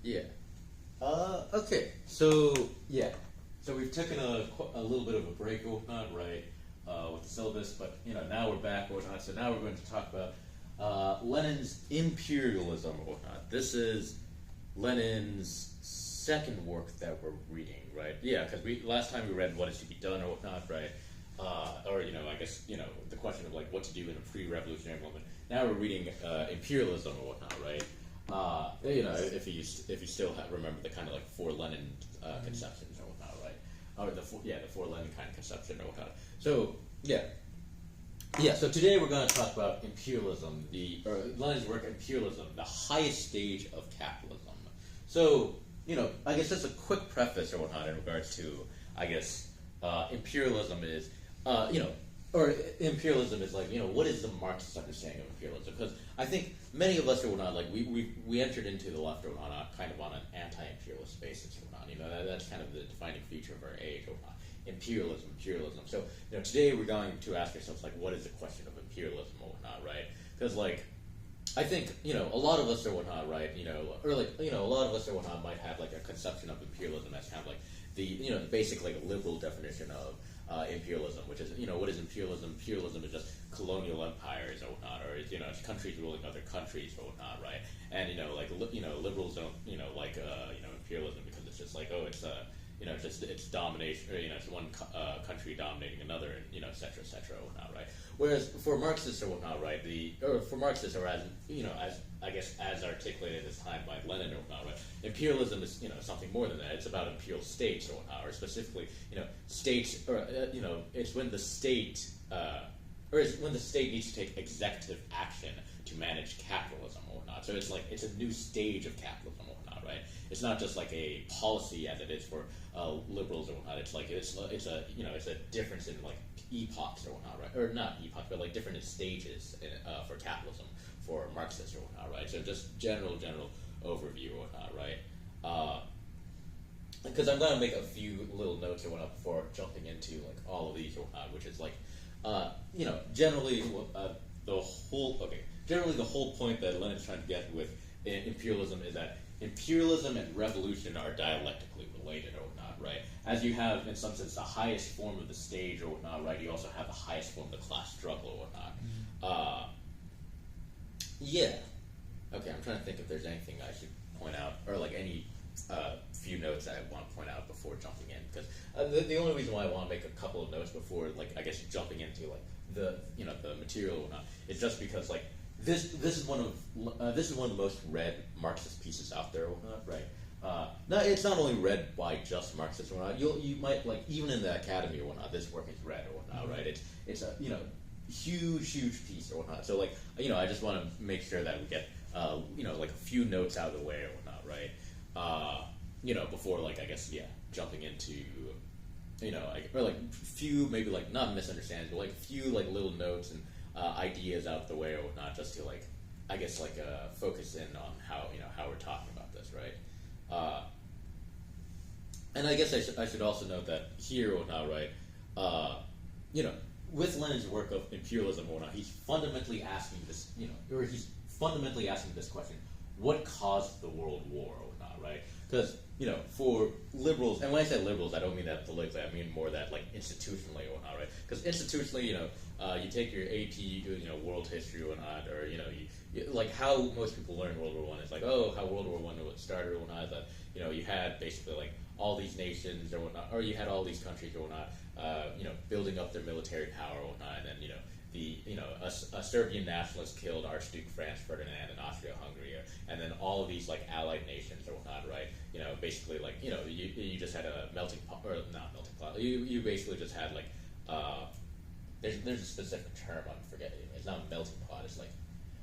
Yeah. Okay. So yeah. So we've taken a little bit of a break or whatnot, right, with the syllabus, but now we're back or whatnot. So now we're going to talk about Lenin's Imperialism or whatnot. This is Lenin's second work that we're reading, right? Yeah, because we last time we read What Is to Be Done or whatnot, right? Or I guess the question of like what to do in a pre-revolutionary moment. Now we're reading Imperialism or whatnot, right? If you still remember the kind of like four Lenin conceptions or whatnot, right? Or the four Lenin kind of conception or whatnot. So so today we're going to talk about imperialism, Lenin's work Imperialism, the highest stage of capitalism. So I guess just a quick preface or whatnot in regards to imperialism is or imperialism is like, what is the Marxist understanding of imperialism? Because I think many of us or whatnot, like we entered into the left or whatnot kind of on an anti-imperialist basis or whatnot. That's kind of the defining feature of our age or whatnot. Imperialism. So today we're going to ask ourselves like, what is the question of imperialism or whatnot, right? Because like I think a lot of us or whatnot, right? Or like a lot of us or whatnot might have like a conception of imperialism as kind of like the basic like liberal definition of imperialism, which is what is imperialism? Imperialism is just colonial empires or whatnot, or it's countries ruling other countries or whatnot, right? And liberals don't like imperialism because it's just like it's domination, or it's one country dominating another, and et cetera, whatnot, right? Whereas for Marxists or whatnot, right, for Marxists or as articulated at this time by Lenin or whatnot, right, imperialism is something more than that. It's about imperial states or whatnot, or specifically states, or it's when the state it's when the state needs to take executive action to manage capitalism or whatnot. So it's like it's a new stage of capitalism or whatnot, right? It's not just like a policy as it is for liberals or whatnot. It's like it's a difference in like epochs or whatnot, right? Or not epochs, but like different stages for capitalism for Marxists or whatnot, right? So just general overview or whatnot, right? Because I'm gonna make a few little notes or whatnot before jumping into like all of these or whatnot, which is like generally the whole point that Lenin's trying to get with imperialism is that imperialism and revolution are dialectically related or whatnot, right? As you have, in some sense, the highest form of the stage or whatnot, right? You also have the highest form of the class struggle or whatnot. Okay, I'm trying to think if there's anything I should point out, or like any few notes I want to point out before jumping in, because the only reason why I want to make a couple of notes before, like, I guess jumping into like the material or whatnot, is just because like this is one of the most read Marxist pieces out there or whatnot, right? No, it's not only read by just Marxists or whatnot. You might like even in the academy or whatnot, this work is read or whatnot, right? It's a huge piece or whatnot. So like I just want to make sure that we get like a few notes out of the way or whatnot, right? Before like jumping into or like few maybe like not misunderstandings, but like a few like little notes and ideas out the way or whatnot, just to like focus in on how how we're talking about this, right? And I guess I should also note that here or whatnot, right? With Lenin's work of imperialism or whatnot, he's fundamentally asking this, question: what caused the World War or whatnot, right? Because for liberals, and when I say liberals, I don't mean that politically. I mean more that like institutionally or whatnot, right? Because institutionally, you take your AP, world history or whatnot, or you like how most people learn World War I is like, oh, how World War I started or whatnot. That you had basically like all these nations or whatnot, or you had all these countries or whatnot, building up their military power or whatnot, and then a Serbian nationalist killed Archduke Franz Ferdinand in Austria-Hungary, and then all of these like allied nations or whatnot, right? Basically like you just had a melting pot, or not melting pot. You basically just had like there's a specific term I'm forgetting. It's not a melting pot. It's like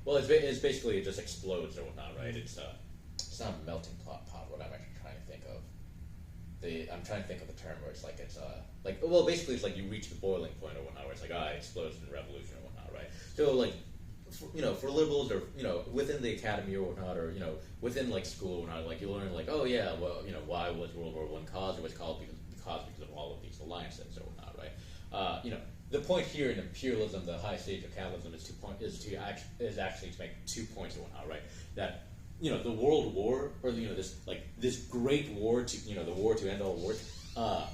it's basically it just explodes or whatnot, right? It's not a melting pot. What I'm actually trying to think of. I'm trying to think of the term where it's like basically it's like you reach the boiling point or whatnot, where it's like it explodes in revolution or whatnot, right? So like for liberals or within the academy or whatnot, or within like school or whatnot, like you learn like, oh yeah, well why was World War I caused? It was caused because of all of these alliances or whatnot, right? The point here in imperialism, the high stage of capitalism, is actually to make 2 points or whatnot, right? That the World War, or this great war to the war to end all wars. The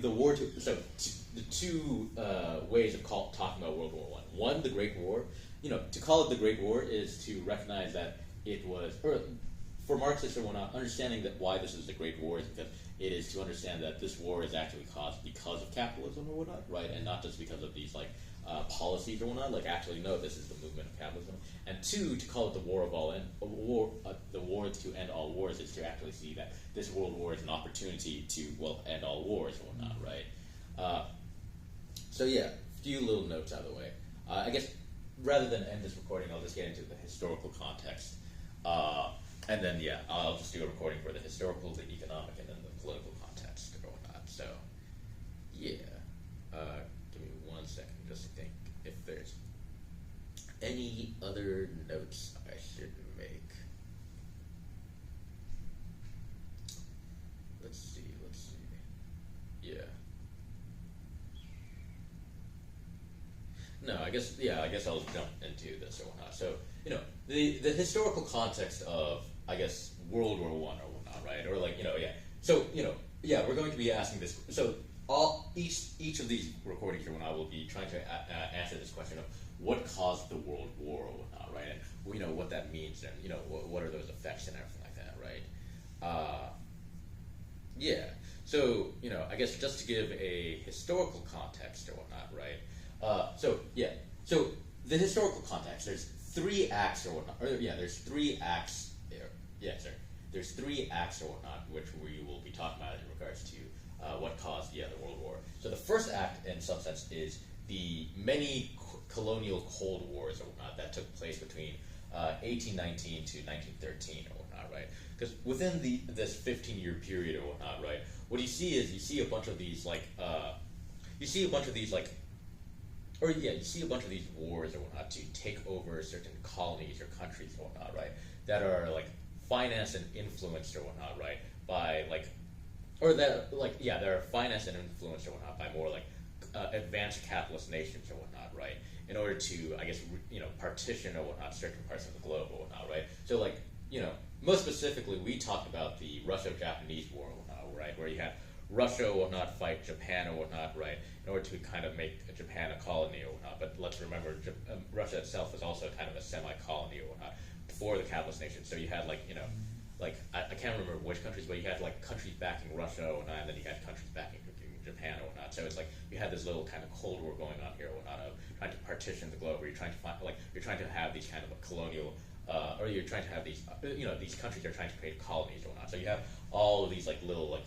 war to the two ways of talking about World War One. One, the Great War. To call it the Great War is to recognize that it was, or for Marxists or whatnot, understanding that why this is the Great War is because it is to understand that this war is actually caused because of capitalism or whatnot, right? And not just because of these policies or whatnot. Actually, no, this is the movement of capitalism. And two, to call it the war of all the war to end all wars is to actually see that this world war is an opportunity to end all wars or whatnot, right? So yeah, a few little notes out of the way. I guess rather than end this recording, I'll just get into the historical context, and then I'll just do a recording for the historical, the economic, and then the political context or whatnot. So yeah. Give me 1 second just to think if there's any other notes I should make. Let's see. Yeah. No, I guess I'll jump into this or whatnot. So, the historical context of, I guess, World War One or whatnot, right? Or So, we're going to be asking this. So, each of these recordings or whatnot will be trying to answer this question of what caused the World War or whatnot, right? And what that means, and what are those effects and everything like that, right? So I guess just to give a historical context or whatnot, right? So the historical context. There's 3 acts or whatnot. There's 3 acts. There's 3 acts or whatnot, which we will be talking about in regards to what caused the World War. So the first act, in some sense, is the many colonial Cold Wars or whatnot that took place between 1819 to 1913 or whatnot, right? Because within this 15-year period or whatnot, right, what you see is you see a bunch of these you see a bunch of these wars or whatnot to take over certain colonies or countries or whatnot, right? That are financed and influenced or whatnot, right? By they're financed and influenced or whatnot by more advanced capitalist nations or whatnot, right? In order to, I guess, partition or whatnot certain parts of the globe or whatnot, right? So most specifically, we talked about the Russo-Japanese War or whatnot, right? Where you had Russia or whatnot fight Japan or whatnot, right? In order to kind of make Japan a colony or whatnot. But let's remember, Russia itself was also kind of a semi-colony or whatnot for the capitalist nation. So you had I can't remember which countries, but you had countries backing Russia or whatnot, and then you had countries backing Japan or whatnot. So it's you had this little kind of Cold War going on here or whatnot of trying to partition the globe, where you're trying to find you're trying to have these kind of a colonial or you're trying to have these these countries are trying to create colonies or whatnot. So you have all of these little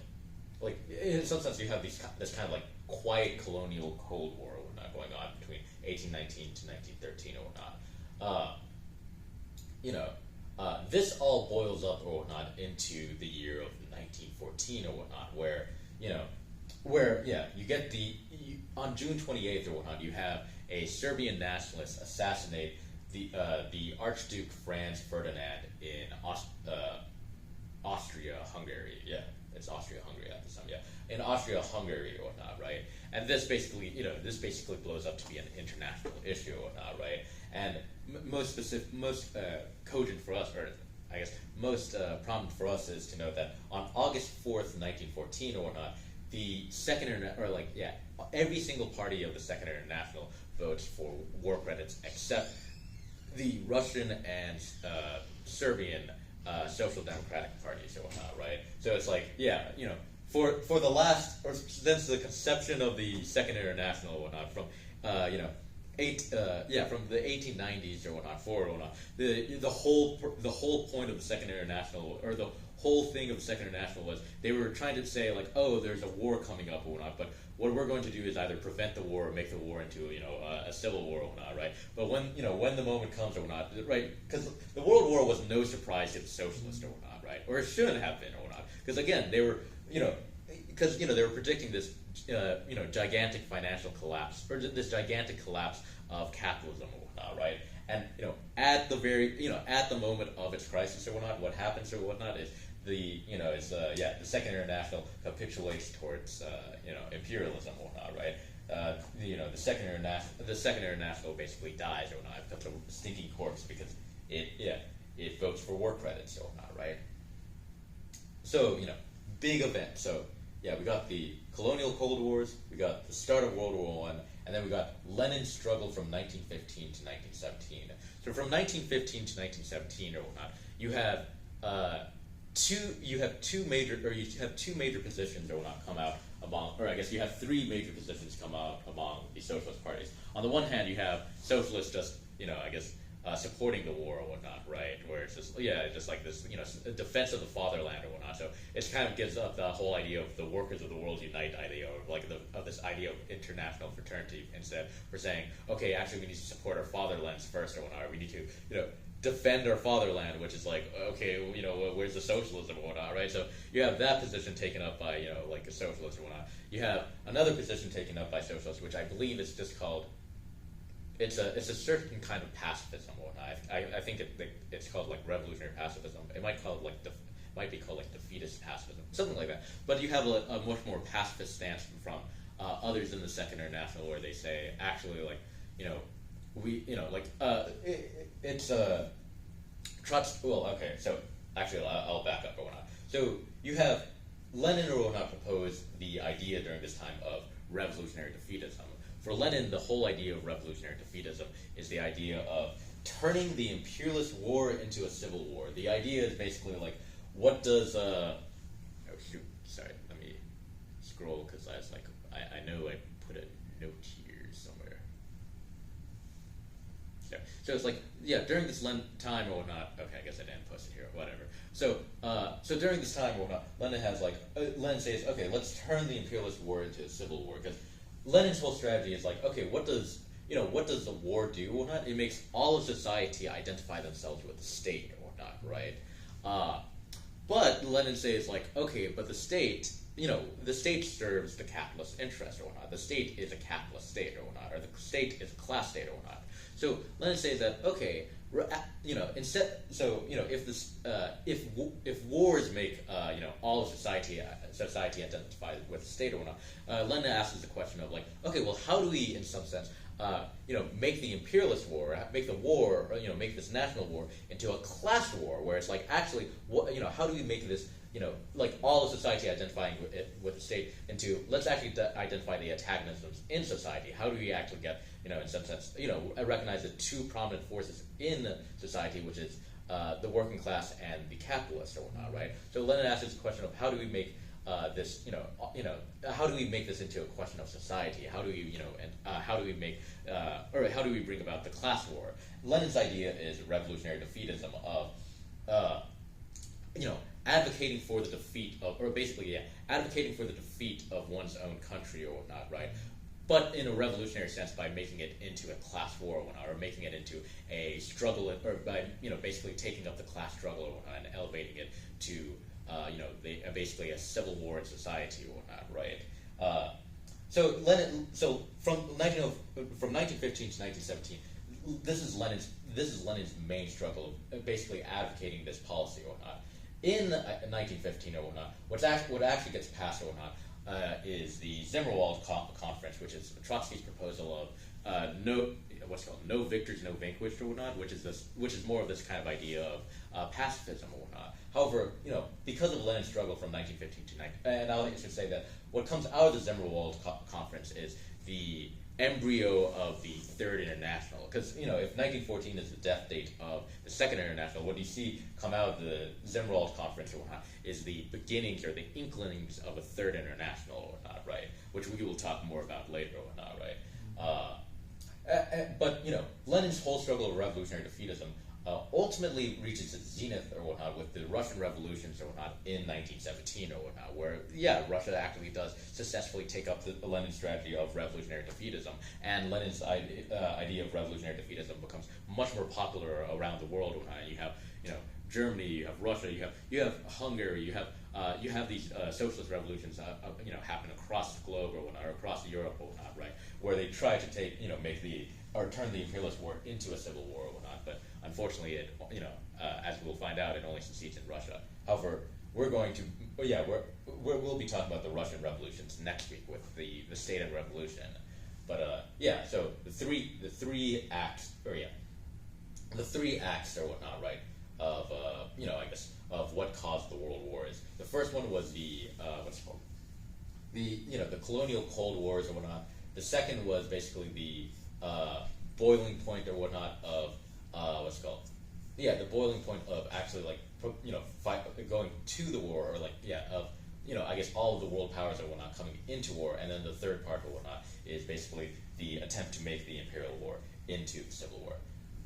in some sense you have this kind of quiet colonial Cold War or whatnot going on between 1819 to 1913 or whatnot. This all boils up or whatnot into the year of 1914 or whatnot, where you get on June 28th or whatnot, you have a Serbian nationalist assassinate the Archduke Franz Ferdinand in Austria-Hungary. Yeah, it's Austria-Hungary at this time. Yeah, in Austria-Hungary or whatnot, right? And this basically blows up to be an international issue or whatnot, right? And most cogent for us, or I guess most prominent for us, is to note that on August 4th, 1914 or whatnot, the every single party of the Second International votes for war credits except the Russian and Serbian Social Democratic parties or whatnot, right? So it's for the last, or since the conception of the Second International or whatnot, from from the 1890s or whatnot forward or whatnot, the whole point of the Second International, or the whole thing of the Second International, was they were trying to say there's a war coming up or whatnot, but what we're going to do is either prevent the war or make the war into a civil war or whatnot, right? But when the moment comes or whatnot, right? Because the World War was no surprise to the socialists or whatnot, right? Or it shouldn't have been or whatnot, because again they were they were predicting this gigantic financial collapse, or this gigantic collapse of capitalism or whatnot, right? And at the moment of its crisis or whatnot, what happens or whatnot is the Second International capitulates towards imperialism or whatnot, right? The Second International basically dies or whatnot. It becomes a stinking corpse because it votes for war credits or whatnot, right? So, big event. So, yeah, we got the colonial Cold Wars, we got the start of World War I, and then we got Lenin's struggle from 1915 to 1917. So from 1915 to 1917 or whatnot, you have two major positions or whatnot come out among, or I guess you have three major positions come out among the socialist parties. On the one hand, you have socialists just, supporting the war or whatnot, right? Where it's just, just like this, defense of the fatherland or whatnot. So it kind of gives up the whole idea of the workers of the world unite idea, or like of this idea of international fraternity. Instead, we're saying, okay, actually we need to support our fatherlands first or whatnot. We need to, defend our fatherland, which is like, okay, where's the socialism or whatnot, right? So you have that position taken up by, like a socialist or whatnot. You have another position taken up by socialists, which I believe is just called, it's a certain kind of pacifism or whatnot. I think it's called like revolutionary pacifism. It might be called like defeatist pacifism, something like that. But you have a much more pacifist stance from others in the Second International, where they say, actually, like, it's well, okay, so actually I'll back up or whatnot. So you have Lenin or whatnot propose the idea during this time of revolutionary defeatism. For Lenin, the whole idea of revolutionary defeatism is the idea of turning the imperialist war into a civil war. The idea is basically like, what does oh shoot, sorry, let me scroll, because I know I put a note here somewhere. So it's like, during this time or whatnot, okay, I guess I didn't post it here, whatever. So during this time or whatnot, Lenin says, okay, let's turn the imperialist war into a civil war, because Lenin's whole strategy is like, okay, what does the war do or whatnot? It makes all of society identify themselves with the state or whatnot, right? But Lenin says, like, okay, but the state serves the capitalist interest or whatnot. The state is a capitalist state or whatnot, or the state is a class state or whatnot. So Lenin says that, okay, instead, so if wars make all of society identify with the state or whatnot, Lenin asks the question of like, okay, well, how do we, in some sense, make the imperialist war, make the war, make this national war into a class war, where it's like, actually, how do we make this, like all of society identifying with the state into, let's actually identify the antagonisms in society. How do we actually get, in some sense, recognize the two prominent forces in society, which is the working class and the capitalists or whatnot, right? So Lenin asks the question of how do we make this, how do we make this into a question of society? How do we, how do we make, or how do we bring about the class war? Lenin's idea is revolutionary defeatism of, advocating for the defeat of, or basically, advocating for the defeat of one's own country or whatnot, right? But in a revolutionary sense, by making it into a class war or whatnot, or making it into a struggle, or by, basically taking up the class struggle or whatnot and elevating it to, basically a civil war in society or whatnot, right? So Lenin, from 1915 to 1917, this is Lenin's main struggle, basically advocating this policy or whatnot. In 1915 or whatnot, what actually gets passed or whatnot is the Zimmerwald Conference, which is Trotsky's proposal of no victors, no vanquished or whatnot, which is more of this kind of idea of pacifism or whatnot. However, because of Lenin's struggle from 1915 to 19, and I should say that what comes out of the Zimmerwald Conference is the embryo of the Third International. Because, if 1914 is the death date of the Second International, what you see come out of the Zimmerwald Conference or whatnot is the beginnings or the inklings of a Third International or whatnot, right? Which we will talk more about later or whatnot, right? But, Lenin's whole struggle of revolutionary defeatism ultimately reaches its zenith or whatnot with the Russian revolutions or whatnot in 1917 or whatnot, where, Russia actually does successfully take up the Lenin strategy of revolutionary defeatism, and Lenin's idea of revolutionary defeatism becomes much more popular around the world or whatnot. You have, Germany, you have Russia, you have Hungary, you have these socialist revolutions, happen across the globe or whatnot, or across Europe or whatnot, right, where they try to take, turn the imperialist war into a civil war or whatnot, but unfortunately, it, as we'll find out, it only succeeds in Russia. However, we'll be talking about the Russian revolutions next week with the State and Revolution. But so the three acts or whatnot, right, first one was the what's it called? The colonial Cold Wars or whatnot. The second was basically the boiling point or whatnot of what's it called? Yeah, the boiling point of actually going to the war, or of I guess all of the world powers or whatnot coming into war, and then the third part or whatnot is basically the attempt to make the imperial war into the civil war.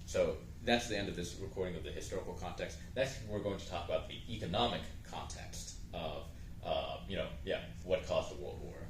So that's the end of this recording of the historical context. Next, we're going to talk about the economic context of what caused the world war.